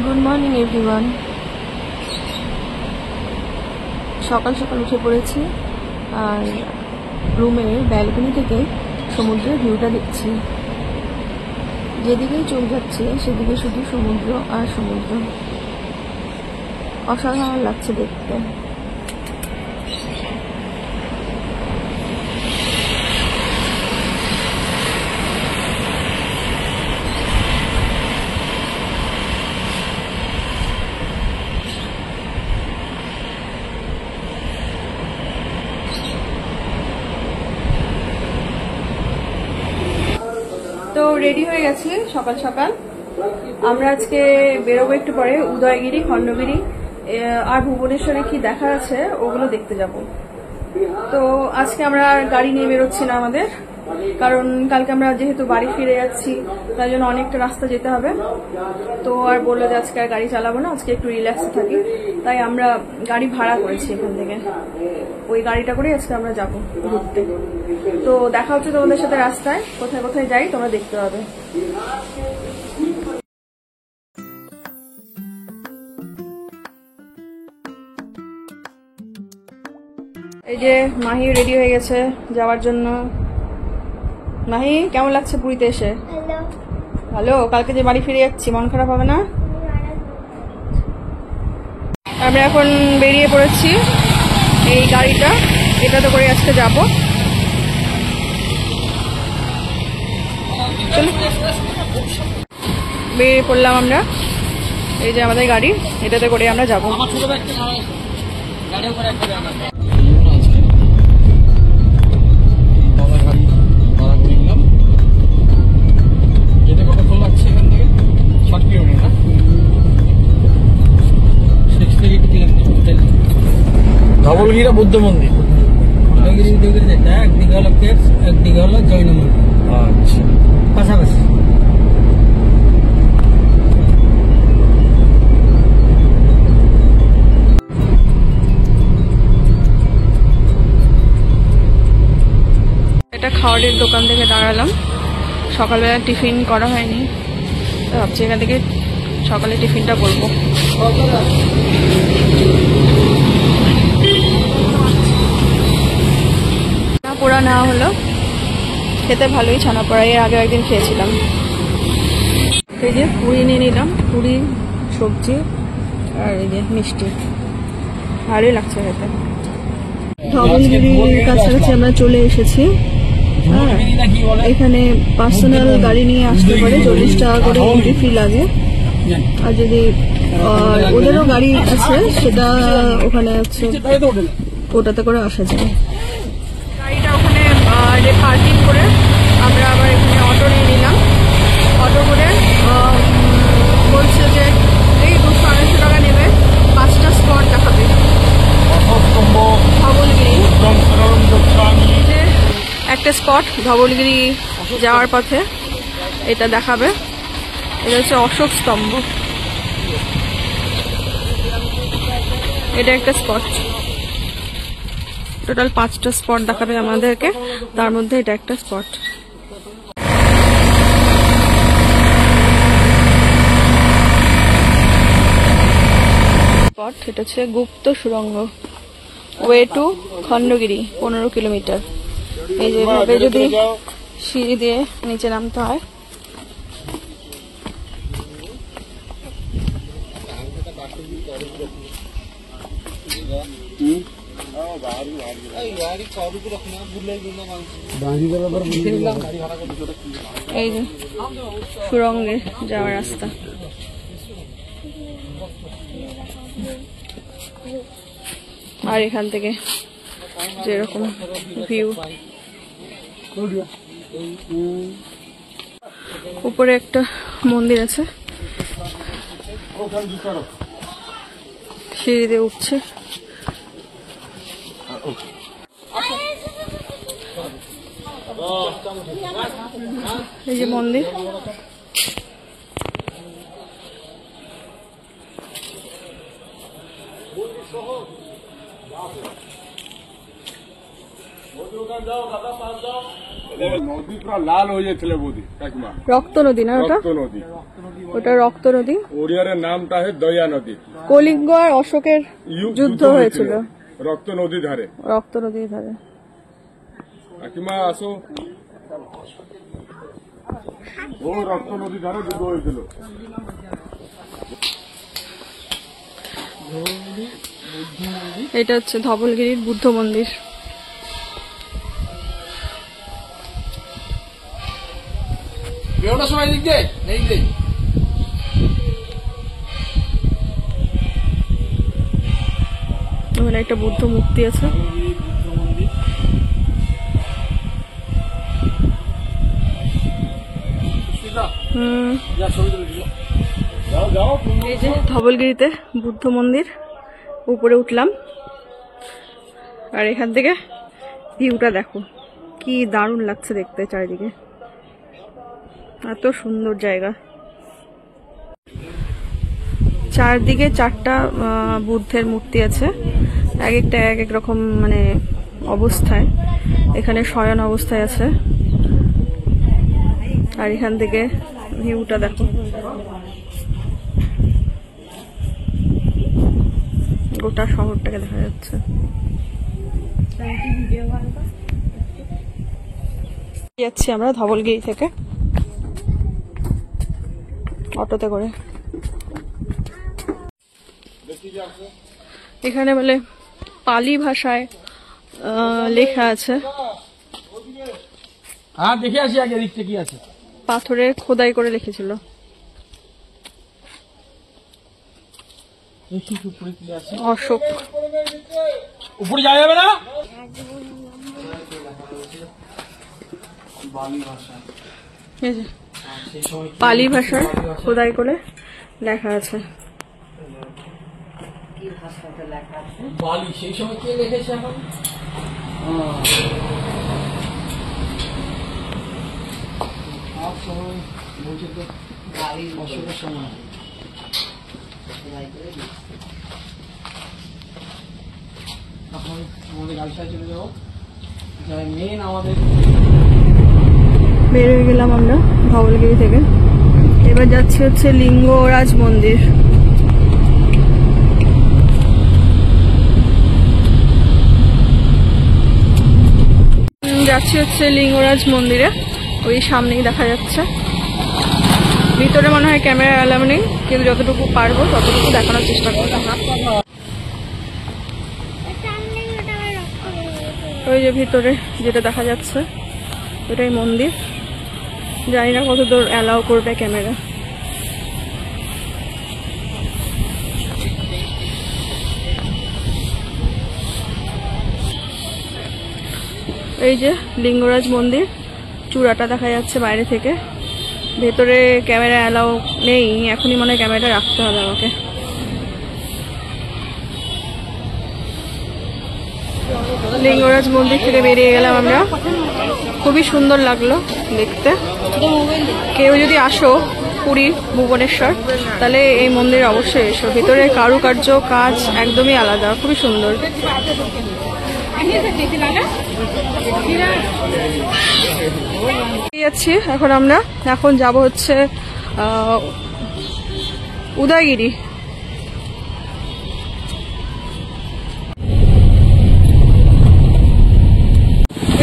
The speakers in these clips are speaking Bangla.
Good morning everyone. সকাল সকাল উঠে পড়েছি আর রুমের ব্যালকনি থেকে সমুদ্রের ভিউটা দেখছি। যেদিকেই চোখ যাচ্ছে সেদিকে শুধু সমুদ্র আর সমুদ্র। অসাধারণ লাগছে দেখতে। তো রেডি হয়ে গেছি সকাল সকাল। আমরা আজকে বেরোবো একটু পরে উদয়গিরি, খণ্ডগিরি আর ভুবনেশ্বরে কি দেখা আছে ওগুলো দেখতে যাব। তো আজকে আমরা গাড়ি নিয়ে বেরোচ্ছি না আমাদের, কারণ কালকে আমরা যেহেতু বাড়ি ফিরে যাচ্ছি তাই জন্য অনেকটা রাস্তা যেতে হবে। তো আর বললো যে আজকে আর গাড়ি চালাবো না, আজকে একটু রিল্যাক্সে থাকি, তাই আমরা গাড়ি ভাড়া করেছি এখান থেকে। ওই গাড়িটা করে আজকে আমরা যাবো ঘুরতে। তো দেখা হচ্ছে তোমাদের সাথে রাস্তায়, কোথায় কোথায় যাই তোমরা দেখতে পাবে। এই যে মাহি রেডি হয়ে গেছে যাওয়ার জন্য। মাহি, কেমন লাগছে পুরীতে এসে? ভালো। কালকে যে বাড়ি ফিরে যাচ্ছি, মন খারাপ হবে না? আমরা এখন বেরিয়ে পড়েছি। এই গাড়িটা, এটাতে করে আজকে যাবো। বেরিয়ে পড়লাম আমরা। এই যে আমাদের গাড়ি, এটাতে করে আমরা যাবো। ধবলগিরি বুদ্ধ মন্দির, একদিকে হলো কেপস, একদিকে হলো জৈন মন্দির। আচ্ছা, পাশাপাশি। এটা খাওয়ারের দোকান থেকে দাঁড়ালাম। সকালবেলা টিফিন করা হয়নি, ভাবছি এখান থেকে সকালে টিফিনটা করবো। পোড়া না হলো, খেতে ভালোই ছানা পোড়া, এর আগে একদিন খেয়েছিলাম। এই যে পুরি নিয়ে নিলাম, পুরি, সবজি আর এই যে মিষ্টি, ভালোই লাগছে খেতে। ধবলগিরির কাছাকাছি আমরা চলে এসেছি। এখানে পার্সোনাল গাড়ি নিয়ে আসতে পারে, 40 টাকা করে এন্ট্রি ফি লাগে। আর যদি ওদেরও গাড়ি আছে সেটা ওখানে হচ্ছে ওটাতে করে আসা যায়। গাড়িটা ওখানে পার্কিং করে আমরা আবার এখানে অটো নিয়ে নিলাম। অটো করে বলছে যে এই 200-250 টাকা নেবে, 5টা স্পট দেখাবে। ধবলগিরি একটা স্পট, ধবলগিরি যাওয়ার পথে এটা দেখাবে। এটা হচ্ছে অশোক স্তম্ভ, এটা একটা স্পট। টোটাল 5টা স্পট দেখাবে আমাদেরকে, তার মধ্যে এটা একটা স্পট। এটা হচ্ছে গুপ্ত সুড়ঙ্গ, ওয়ে টু খণ্ডগিরি, 15 কিলোমিটার। এই যেভাবে যদি সিঁড়ি দিয়ে নিচে নামতে হয়। এই যে সুড়ঙ্গে যাওয়ার রাস্তা। আর এখান থেকে যেরকম ভিউ, উপরে একটা মন্দির আছে, সিঁড়ি দিয়ে উঠছে। এই যে মন্দির, পুরো লাল হয়ে যাচ্ছিল বৌদি কাকিমা। রক্ত নদী না ওটা? রক্ত নদী, ওটা রক্ত নদী। ওরিয়ার নামটা है দয়া নদী। কলিঙ্গ আর অশোকের যুদ্ধ হয়েছিল রক্ত নদী ধারে। রক্ত নদীর ধারে। কাকিমা আসো, ও রক্ত নদী ধারে যুদ্ধ হয়েছিল। এটা হচ্ছে ধবলগিরির বুদ্ধ মন্দির। সময় দিক দে নেই দে। ওখানে একটা বুদ্ধ মূর্তি আছে। এই যে ধবলগিরিতে বুদ্ধ মন্দির, উপরে উঠলাম আর এখান থেকে ভিউটা দেখো কি দারুণ লাগছে দেখতে, চারিদিকে এত সুন্দর জায়গা। চারদিকে চারটা বুদ্ধের মূর্তি আছে, এক একটা এক এক রকম মানে অবস্থায়। এখানে শয়ন অবস্থায় আছে আর এখান থেকে ভিউটা দেখো, গোটা শহরটাকে দেখা যাচ্ছে। যাচ্ছি আমরা ধবলগিরি থেকে অটোতে করে। এখানে বলে পালি ভাষায় লেখা আছে। হ্যাঁ দেখে আসি আগে দিকটা কি আছে। পাথরে খোদাই করে লিখেছিল। অশোক। উপরে যাওয়া যাবে না? এই যে পালি ভাষায় খোদাই করে লেখা আছে। বালি সেই সময় কে লিখেছে এখন? বলছে তো অশোকের সময়। এখন আমাদের গাড়িটায় চলে যাবো, যাই মেন আমাদের। বের হয়ে গেলাম আমরা ধবলগিরি থেকে। এবার যাচ্ছি হচ্ছে লিঙ্গরাজ মন্দির। যাচ্ছি হচ্ছে লিঙ্গরাজ মন্দিরে, ওই সামনেই দেখা যাচ্ছে। ভিতরে মনে হয় ক্যামেরা অ্যালাউ নেই, কিন্তু যতটুকু পারবো ততটুকু দেখানোর চেষ্টা করবো। ওই যে ভিতরে যেটা দেখা যাচ্ছে ওটাই মন্দির। জানি না কতদূর অ্যালাউ করবে ক্যামেরা। এই যে লিঙ্গরাজ মন্দির, চূড়াটা দেখা যাচ্ছে বাইরে থেকে। ভেতরে ক্যামেরা অ্যালাউ নেই, এখনই মনে হয় ক্যামেরাটা রাখতে হবে আমাকে। লিঙ্গরাজ মন্দির থেকে বেরিয়ে গেলাম আমরা। খুবই সুন্দর লাগলো দেখতে। কেউ যদি আসো পুরী ভুবনেশ্বর তাহলে এই মন্দিরে অবশ্যই এসো। ভিতরে কারুকার্য কাজ একদমই আলাদা, খুবই সুন্দর। যাচ্ছি এখন আমরা, এখন যাব হচ্ছে উদয়গিরি।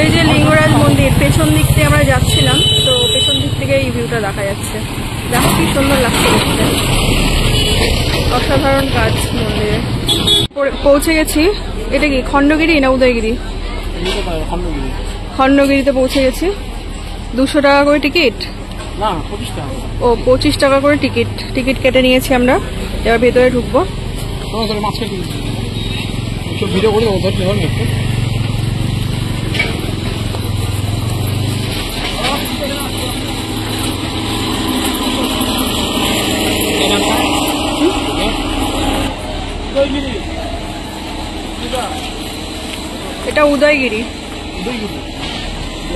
এই যে লিঙ্গরাজ মন্দির, পেছন দিক থেকে আমরা যাচ্ছিলাম, তো পেছন দিক থেকে এই ভিউটা দেখা যাচ্ছে। দেখো কি সুন্দর লাগছে দেখতে, অসাধারণ কাজ মন্দিরে। পৌঁছে গেছি। এটা কি খণ্ডগিরি না উদয়গিরি? খণ্ডগিরিতে পৌঁছে গেছি। 200 টাকা করে টিকিট। না 25 টাকা। ও 25 টাকা করে টিকিট। টিকিট কেটে নিয়েছি আমরা, এবার ভেতরে ঢুকবো। ভিডিও করে ধরতে হবে একটু। এটা উদয়গিরি।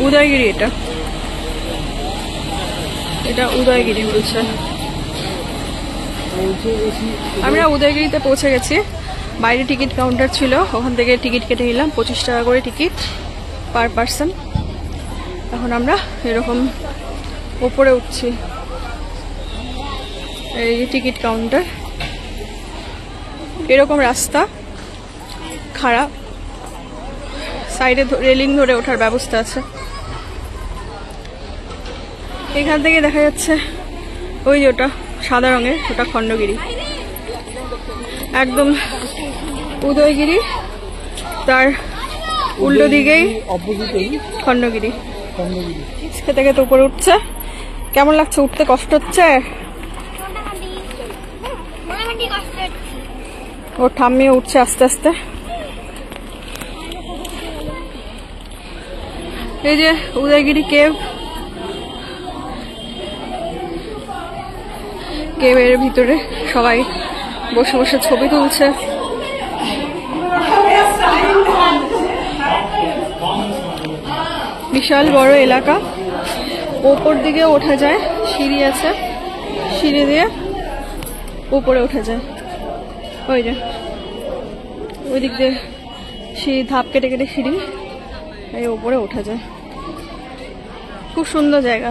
উদয়গিরি এটা এটা উদয়গিরি বলছে। আমরা উদয়গিরিতে পৌঁছে গেছি। বাইরে টিকিট কাউন্টার ছিল, ওখান থেকে টিকিট কেটে নিলাম। 25 টাকা করে টিকিট পার পার্সন। এখন আমরা এরকম ওপরে উঠছি, এই টিকিট কাউন্টার। এরকম রাস্তা খারাপ, সাইডে রেলিং ধরে ওঠার ব্যবস্থা আছে। এখান থেকে দেখা যাচ্ছে ওই যে ওটা সাদা রঙের, ওটা খণ্ডগিরি, একদম উদয়গিরি, তার উল্টো দিকেই খণ্ডগিরি। খেতে খেতে উপরে উঠছে। কেমন লাগছে উঠতে? কষ্ট হচ্ছে? ওর ঠাম্মিও উঠছে আস্তে আস্তে। এই যে উদয়গিরি কেভ, কেভের ভিতরে সবাই বসে বসে ছবি তুলছে। বিশাল বড় এলাকা, ওপর দিকে ওঠা যায়, সিঁড়ি আছে, সিঁড়ি দিয়ে উপরে ওঠা যায়। ওই যে ওই দিক দিয়ে সিঁড়ি, ধাপ কেটে কেটে সিঁড়ি, এই ওপরে ওঠা যায়। খুব সুন্দর জায়গা,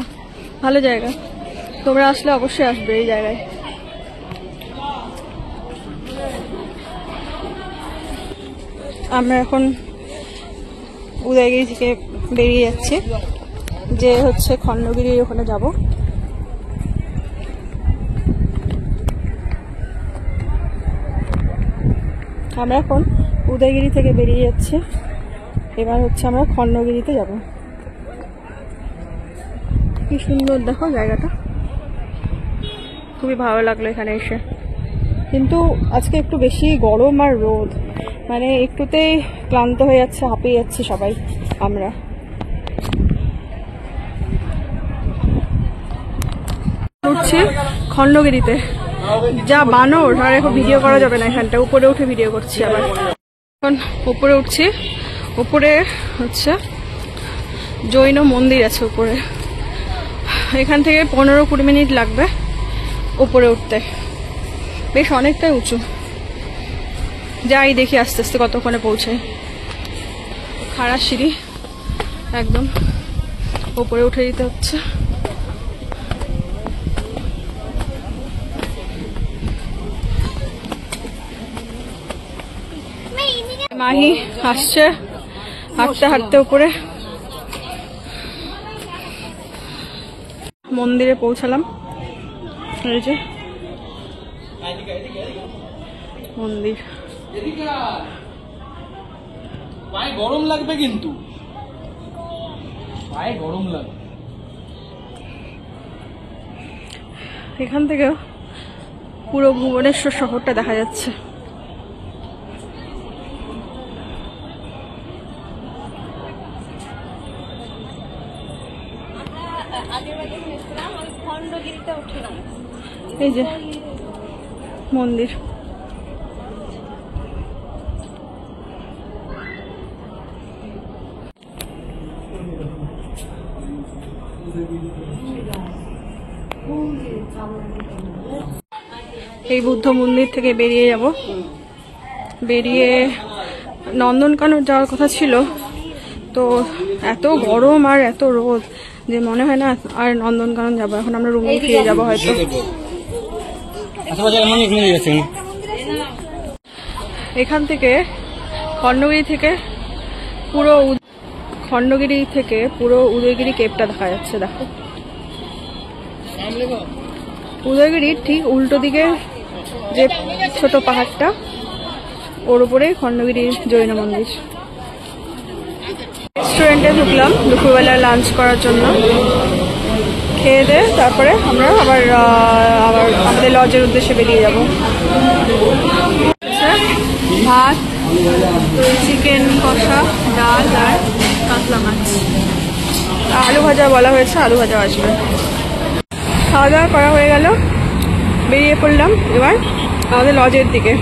ভালো জায়গা, তোমরা আসলে অবশ্যই আসবে এই জায়গায়। আমরা এখন উদয়গিরি থেকে বেরিয়ে যাচ্ছি, যে হচ্ছে খণ্ডগিরি, ওখানে যাব। আমরা এখন উদয়গিরি থেকে বেরিয়ে যাচ্ছি, এবার হচ্ছে আমরা খণ্ডগিরিতে যাব। কি সুন্দর দেখো জায়গাটা, খুবই ভালো লাগলো এখানে এসে। কিন্তু আজকে একটু বেশি গরম আর রোদ, মানে একটুতেই ক্লান্ত হয়ে যাচ্ছে, হাঁপিয়ে যাচ্ছি সবাই আমরা। উঠছি খণ্ডগিরিতে, যা বানর, আর এখন ভিডিও করা যাবে না এখানটা, উপরে উঠে ভিডিও করছি আবার। এখন উপরে উঠছি, উপরে হচ্ছে জৈন মন্দির আছে উপরে। এখান থেকে 15-20 মিনিট লাগবে উপরে উঠতে, বেশ অনেকটাই উঁচু। যাই দেখি আস্তে আস্তে কতক্ষণে পৌঁছাই। খাড়া সিঁড়ি, একদম উপরে উঠে দিতে হচ্ছে। মাহি আসছে হাঁটতে হাঁটতে উপরে। মন্দিরে পৌঁছালাম, এই যে মন্দির। পায়ে গরম লাগবে, কিন্তু পায়ে গরম লাগবে। এখান থেকে পুরো ভুবনেশ্বর শহরটা দেখা যাচ্ছে। এই যে মন্দির, এই বুদ্ধ মন্দির থেকে বেরিয়ে যাব। বেরিয়ে নন্দনকানন যাওয়ার কথা ছিল, তো এত গরম আর এত রোদ যে মনে হয় না আর নন্দনকানন যাবো। এখন আমরা রুমে ফিরে যাবো হয়তো। এখান থেকে খণ্ডগিরি থেকে পুরো উদয়গিরি কেভটা দেখা যাচ্ছে। দেখো উদয়গিরির ঠিক উল্টো দিকে যে ছোট পাহাড়টা, ওর উপরে খণ্ডগিরি জৈন মন্দির। রেস্টুরেন্টে ঢুকলাম দুপুরবেলা লাঞ্চ করার জন্য। খেয়ে দিয়ে তারপরে আমরা আবার আমাদের লজের উদ্দেশ্যে বেরিয়ে যাব। ভাত, চিকেন কষা, ডাল আর কাতলা মাছ, আলু ভাজা বলা হয়েছে, আলু ভাজা আসবে। খাওয়া দাওয়া করা হয়ে গেল, বেরিয়ে পড়লাম এবার আমাদের লজের দিকে।